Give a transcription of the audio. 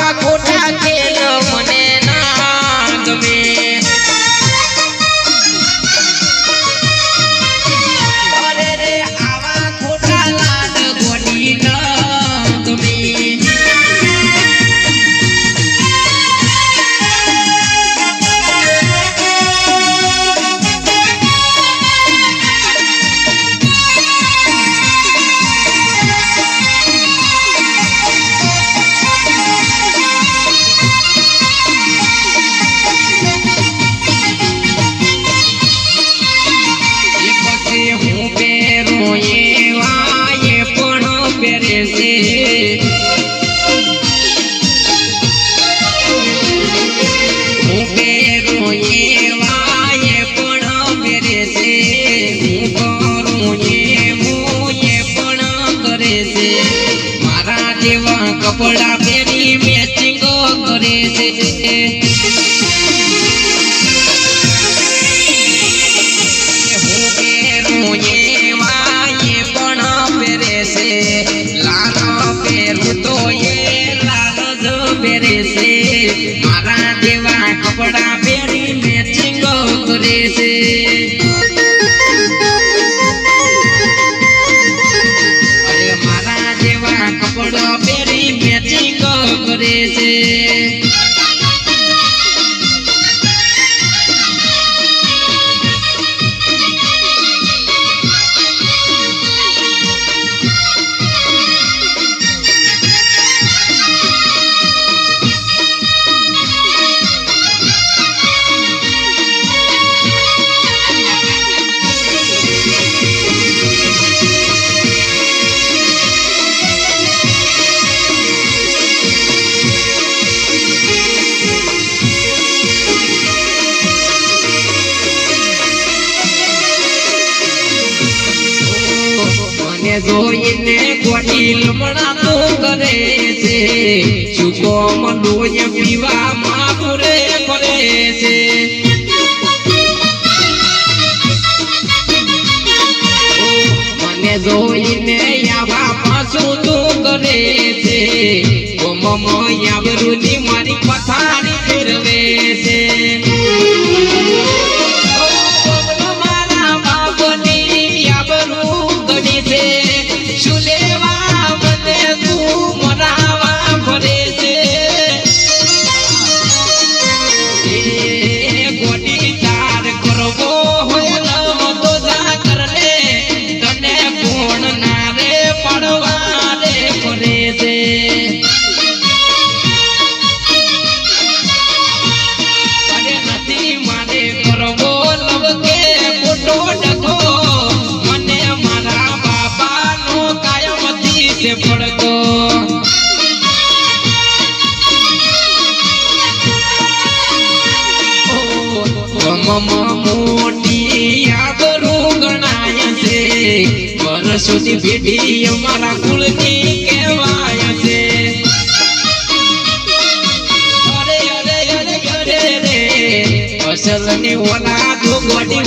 આવા ખોટા ખેલ મને ના ગમે અરે રે આવા ખોટા લાડ ગોડી ના ગમે કપડા પહેરી મેચિંગ કરે છે હું પહેરું એવા એ પણ પહેરે છે લાલ પહેરું તો એ લાલ જ પહેરે છે મારા જેવા કપડા પહેરી મેચિંગ કરે છે અરે મારા જેવા કપડા પહેરી મેચિંગ કરે છે જોઈને ગોડી લમણા તો કરે છે ચૂકો મડોય પીવા માપુરે કરે છે મને જોઈને આવા પાછું તો કરે છે મમ યાબરુની મારી પથારી ફેરવે છે મારા બાપની યાબરું ગણી છે પડતો મોટી આબરૂ ગણાય છે વર્ષોથી પેઢી અમારા કુળની કહેવાય છે અરે અરે અરે અરે રે અસલની ઓલાદ ગોડી